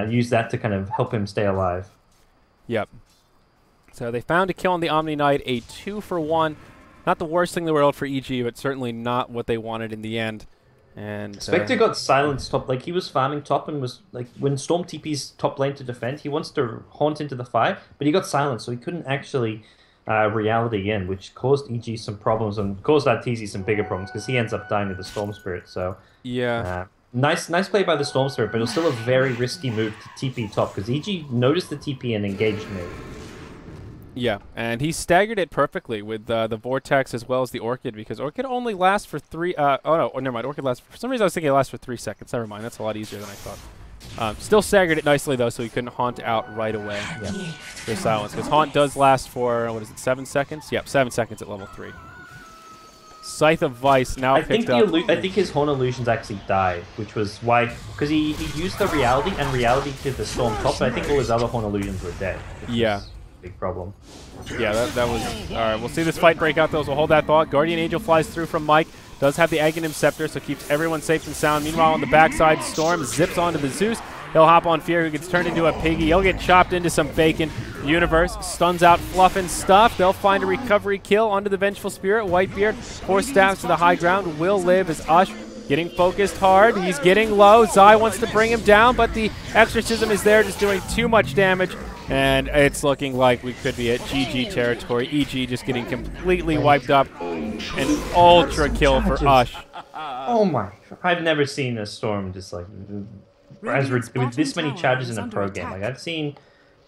use that to kind of help him stay alive. Yep. So they found a kill on the Omni Knight, a 2-for-1. Not the worst thing in the world for EG, but certainly not what they wanted in the end. And Spectre got silenced top, like he was farming top and was like when Storm TP's top lane to defend, he wants to haunt into the fight, but he got silenced, so he couldn't actually reality in, which caused EG some problems and caused Arteezy some bigger problems because he ends up dying to the Storm Spirit. So yeah, nice play by the Storm Spirit, but it was still a very risky move to TP top because EG noticed the TP and engaged me. Yeah, and he staggered it perfectly with the Vortex as well as the Orchid, because Orchid only lasts for 3... oh, no, never mind. Orchid lasts... For some reason, I was thinking it lasts for 3 seconds. Never mind. That's a lot easier than I thought. Still staggered it nicely, though, so he couldn't Haunt out right away. Yeah. For silence, because Haunt does last for, what is it, 7 seconds? Yep, 7 seconds at level 3. Scythe of Vice now picked up. I think his Horn Illusions actually died, which was why... Because he used the Reality, and Reality to the Storm top, but I think all his other Horn Illusions were dead. Yeah. Big problem. Yeah, that was... Alright, we'll see this fight break out, though, so hold that thought. Guardian Angel flies through from Mike. Does have the Aghanim Scepter, so keeps everyone safe and sound. Meanwhile, on the backside, Storm zips onto the Zeus. He'll hop on Fear, who gets turned into a piggy. He'll get chopped into some bacon. Universe stuns out Fluff and Stuff. They'll find a recovery kill onto the Vengeful Spirit. Whitebeard, 4 stabs to the high ground. Will live as Ush getting focused hard. He's getting low. Zai wants to bring him down, but the Exorcism is there, just doing too much damage. And it's looking like we could be at GG territory. EG just getting completely wiped up. An ultra kill for Ush. Oh my. I've never seen a Storm just like... with this many charges in a pro game. Like I've seen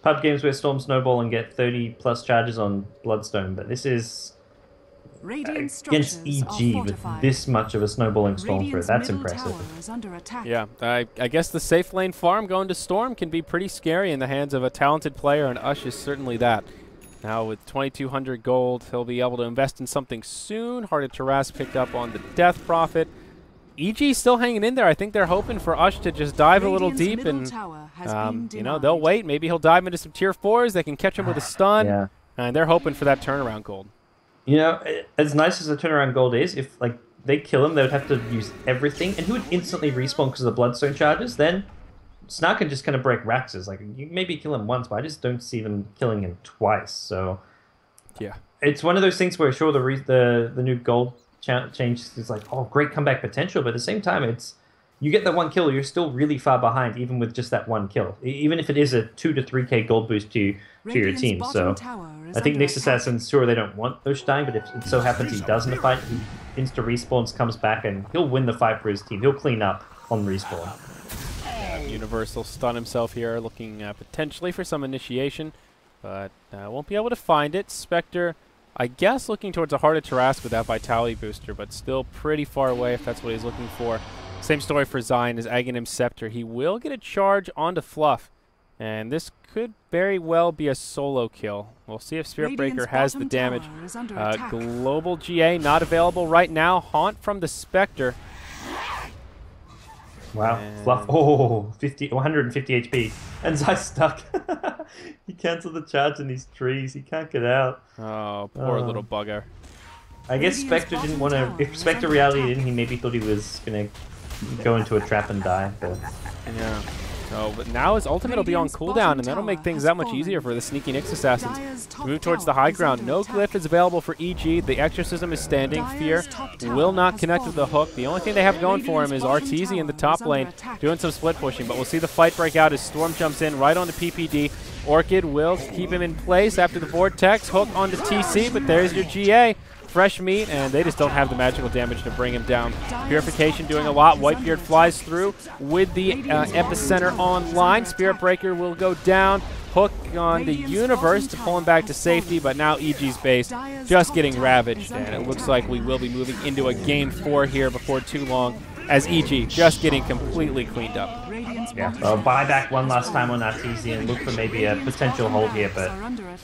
pub games where Storm snowball and get 30+ charges on Bloodstone, but this is... against EG with this much of a snowballing Storm for it. That's impressive. Yeah, I guess the safe lane farm going to Storm can be pretty scary in the hands of a talented player, and Ush is certainly that. Now with 2,200 gold, he'll be able to invest in something soon. Heart of Taras picked up on the Death Prophet. EG still hanging in there. I think they're hoping for Ush to just dive a little deep and, you know, they'll wait. Maybe he'll dive into some tier 4s. They can catch him with a stun. Yeah. And they're hoping for that turnaround gold. You know, as nice as the turnaround gold is, if like they kill him, they would have to use everything, and he would instantly respawn because of the Bloodstone charges. Then Snark can just kind of break Raxes. Like you maybe kill him once, but I just don't see them killing him twice. So yeah, it's one of those things where sure the new gold change is like, oh, great comeback potential, but at the same time, it's you get that one kill, you're still really far behind, even with just that one kill. Even if it is a 2 to 3k gold boost to your team. So I think Nyx Assassin's sure they don't want Ush dying, but if it so happens he does in the fight, he insta respawns, comes back, and he'll win the fight for his team. He'll clean up on respawn. Universal stun himself here, looking potentially for some initiation, but won't be able to find it. Spectre, I guess, looking towards a Heart of Tarrasque with that Vitality booster, but still pretty far away if that's what he's looking for. Same story for Zion as Aghanim Scepter. He will get a charge onto Fluff, and this could very well be a solo kill. We'll see if Spirit Breaker has the damage. Global GA not available right now. Haunt from the Spectre. Wow, and Fluff, 150 HP. And Zai's stuck. He cancelled the charge in these trees. He can't get out. Oh, poor little bugger. I guess Spectre didn't want to... If Spectre reality didn't, he maybe thought he was going to go into a trap and die. But yeah. So, but now his ultimate will be on cooldown, and that'll make things that much easier for the sneaky Nyx Assassins. Move towards the high ground. No glyph is available for EG. The Exorcism is standing. Fear will not connect with the hook. The only thing they have going for him is Arteezy in the top lane, doing some split pushing. But we'll see the fight break out as Storm jumps in right onto PPD. Orchid will keep him in place after the Vortex. Hook onto TC, but there's your GA. Fresh meat, and they just don't have the magical damage to bring him down. Purification doing a lot. Whitebeard flies through with the Epicenter online. Spirit Breaker will go down. Hook on the Universe to pull him back to safety, but now EG's base just getting ravaged, and it looks like we will be moving into a Game 4 here before too long, as EG just getting completely cleaned up. Yeah, so buy back one last time on Arteezy and look for maybe a potential hold here, but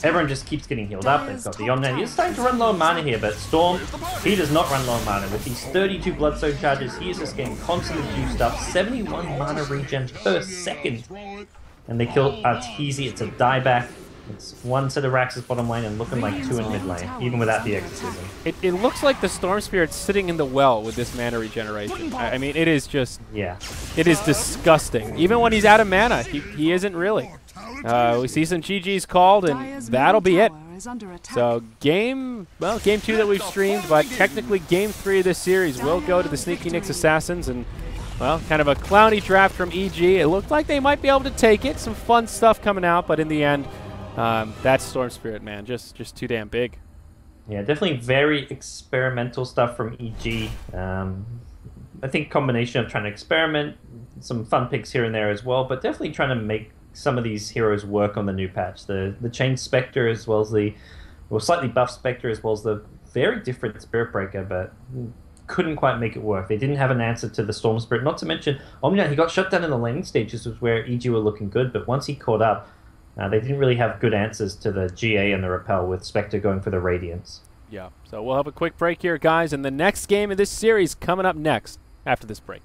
everyone just keeps getting healed up. They've got the Omni. He's starting to run low on mana here, but Storm, he does not run low on mana. With these 32 Bloodstone charges, he is just getting constantly juiced up. 71 mana regen per second. And they kill Arteezy. It's a dieback. It's one set of Rax's bottom lane and looking like 2 in mid lane, even without the Exorcism. It looks like the Storm Spirit's sitting in the well with this mana regeneration. I mean, it is just... Yeah. It is disgusting. Even when he's out of mana, he isn't really. We see some GGs called, and Dire's that'll be middle it. tower is under attack. So game 2 that we've streamed, but technically game 3 of this series will go to the Sneaky Nicks Assassins, and well, kind of a clowny draft from EG. It looked like they might be able to take it. Some fun stuff coming out, but in the end, that Storm Spirit, man, just too damn big. Yeah, definitely very experimental stuff from EG. I think combination of trying to experiment, some fun picks here and there as well, but definitely trying to make some of these heroes work on the new patch. The Chain Spectre as well as the slightly buffed Spectre as well as the very different Spirit Breaker, but couldn't quite make it work. They didn't have an answer to the Storm Spirit. Not to mention, Omnia, he got shut down in the laning stages, was where EG were looking good, but once he caught up, they didn't really have good answers to the GA and the Repel, with Spectre going for the Radiance. Yeah, so we'll have a quick break here, guys, and the next game of this series coming up next after this break.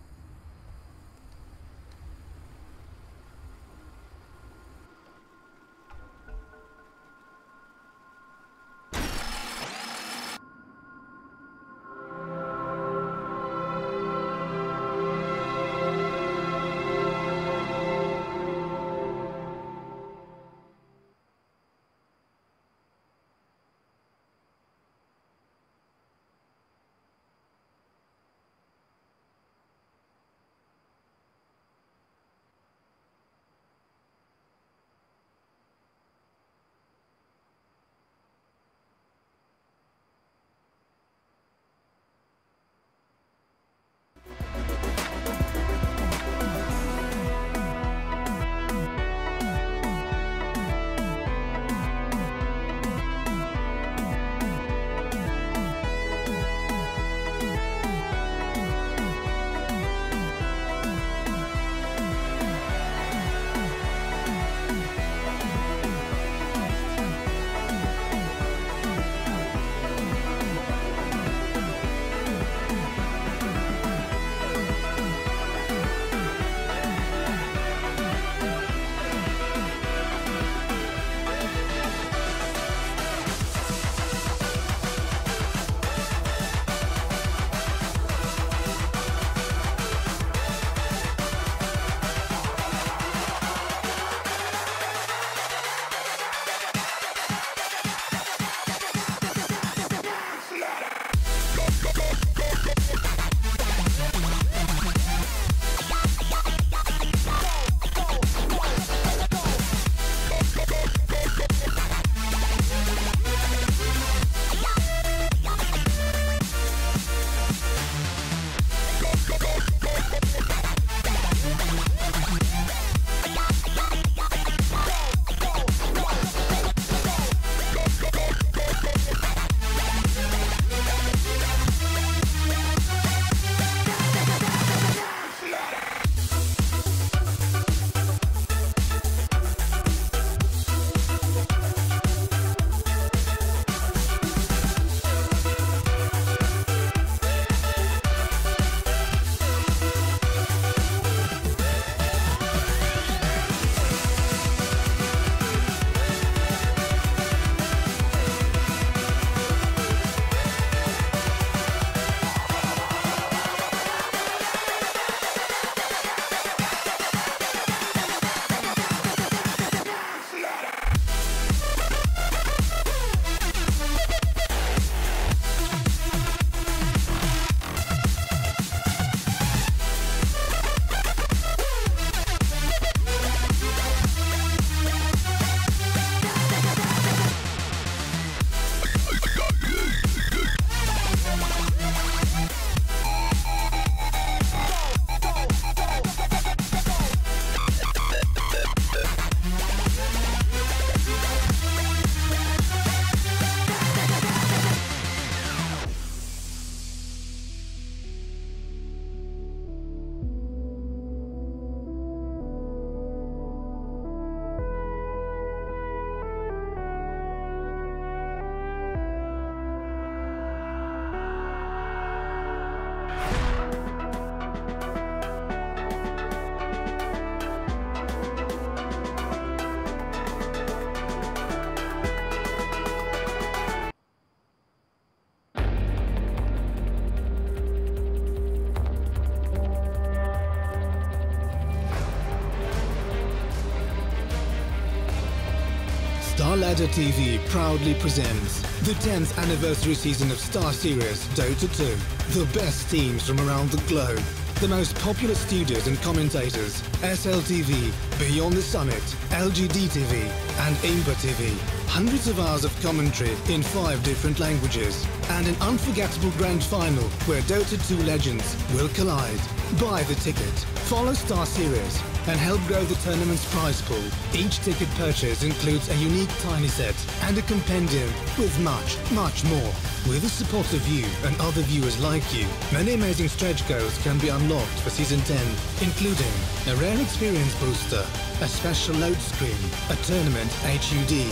Starladder TV proudly presents the 10th anniversary season of Star Series Dota 2. The best teams from around the globe, the most popular studios and commentators, SLTV, Beyond the Summit, LGD TV, and Impa TV. Hundreds of hours of commentary in 5 different languages, and an unforgettable grand final where Dota 2 legends will collide. Buy the ticket, follow Star Series, and help grow the tournament's prize pool. Each ticket purchase includes a unique tiny set and a compendium with much, much more. With the support of you and other viewers like you, many amazing stretch goals can be unlocked for Season 10, including a rare experience booster, a special load screen, a tournament HUD,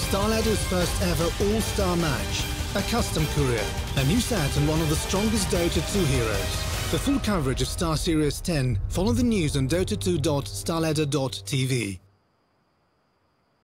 Starladder's first ever all-star match, a custom courier, a new set and one of the strongest Dota 2 heroes. For full coverage of Star Series 10, follow the news on dota2.starladder.tv.